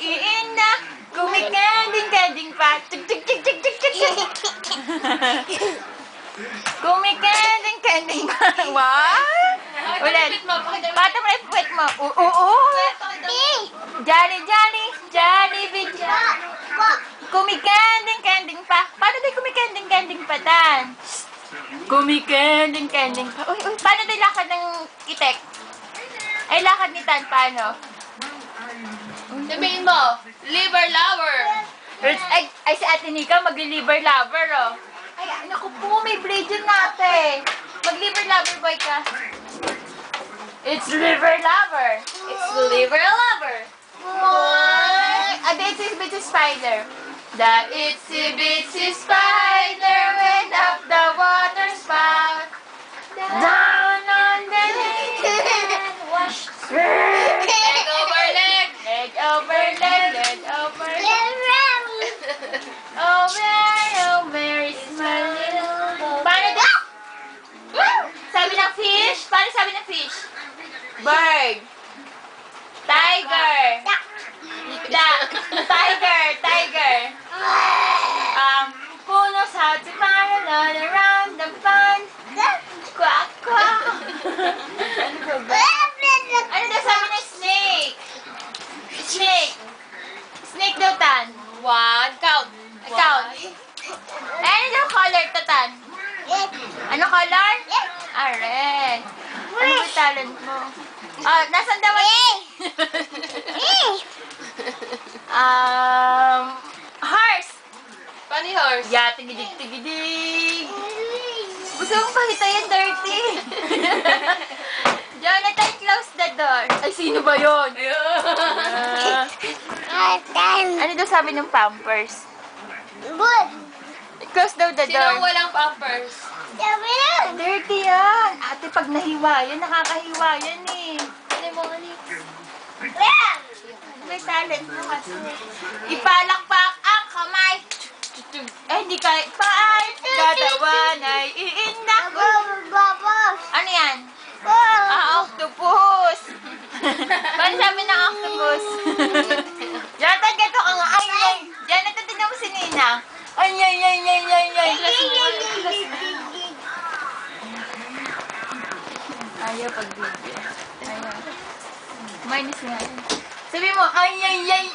iina. Kumikending pa. Tuk tuk tuk tuk tuk tuk tuk. Kumikending pa. What? Ulit. Pata mo yung puwet mo. Jolly video. Kumikending pa. Paano tayo kumikending pa tan? Kumikending pa. Uy, paano tayo lakad ng itek? Ay, lakad ni Tan, paano? Sabihin mo, liver lover. Ay, si Ate Nika, mag-liver lover, oh. Ay, naku po, may braid yun natin. Mag-liver lover boy ka. It's liver lover. It's liver lover. The itsy bitsy spider. The itsy bitsy spider went up the water spout. Down on the lake and washed. Leg over leg. Leg over leg, leg over leg. Oh, where is my little boat? Paano daw? Sabi ng fish? Paano sabi ng fish? Bird. Tiger. Tiger. Who knows how to find a lot around the pond? Quack, quack. Ano ba? Ano daw sabi ng snake? Snake daw, Tan. One, count. Count. Ano daw color to, Tan? Ano color? Red. Ano ba talent mo? Nasaan daw? Horse. Funny horse. Yeah, tigidig. Gusto mong pakita yan, dirty. Jonathan, close the door. Ay, sino ba yun? Ano daw sabi ng Pampers? Close daw the door. Sino walang pampers? Dirty yan. Ate, pag nahiwa yan, nakakahiwa yan eh. Ano mo nga ni? May talent mo kasi. Ipalakpak ang kamay. Hindi ka paan. Katawan ay iinak. Ano yan? Octopus. Paano sabi ng octopus? Jonathan, gato ka nga. Ay. Jonathan, tignan mo si Nina. Ay. Ayaw pag-video. Ayaw. Minus nga yan. Sabi mo, ay.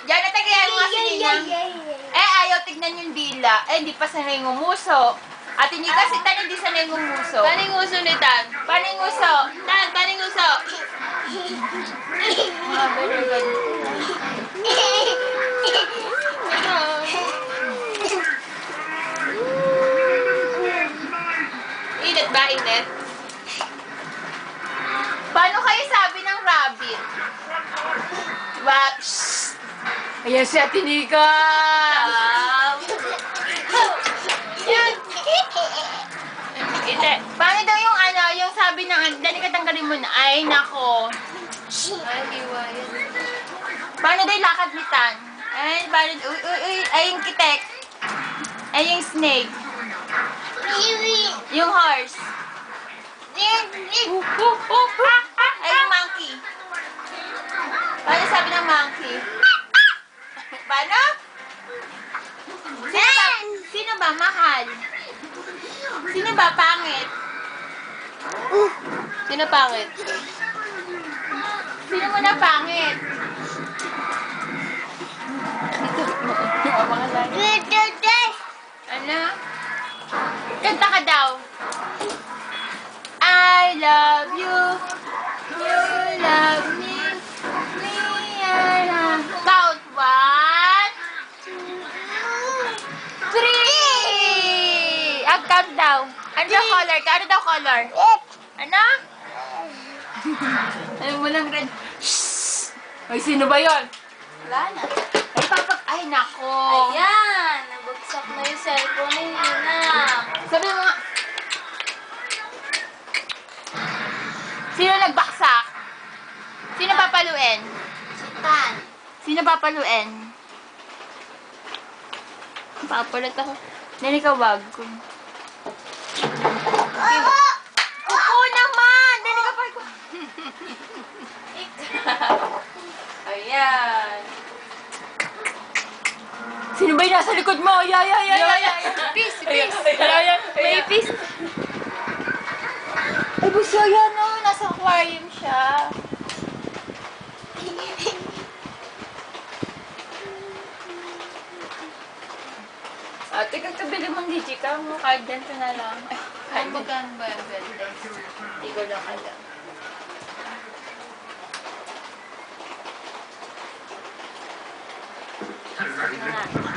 Jonathan, kaya nga si Nina. Ayaw tignan yung dila. Hindi pa sanay ngumuso. At hindi kasi Tan hindi sanay ngumuso. Paning uso ni Tan? Paning uso? Tan, paning uso? Very good. Init ba? Init? Paano kayo sabi ng rabbit? What? Ayan si Ate Nika! Hindi. Paano daw yung yung sabi ng, dali ka tanggalin mo na, ay nako. Ay, hiwa yan. Paano daw yung lakad ni Tan? Ay, paano, ay yung kitek. Ay yung snake. Yung horse. Ay yung monkey. Paano sabi ng monkey? Paano? Sino ba mahal? Sino ba pangit? Sino pangit? Sino mo na pangit? Ano? Kanta ka daw. I love you. You love me. Me and I. Count. 1, 2, 3. Count daw. Ano daw color? Ano daw color? Ano? Ano mo lang red? Shhh! Ay, sino ba yun? Wala na. Ay, nako. Ayan! Nabagsak na yung cellphone ni Nina. Sabi mo nga. Sino nagbaksak? Sino papaluin? Tan. Sino papaluin? Papalit ako. Dali ka wag. Oo naman! Dali ka pa. Ayan. Sino ba yung nasa likod mo? Peace, Ayan, peace. ayan, May ayan. peace. Ay, buso yan, no? Nasa aquarium siya. Ate, kung bili mong Digicam mo, card ganito na lang. Ay, Ang magkano ba yung ganda? hindi ko lang alam. Na nga.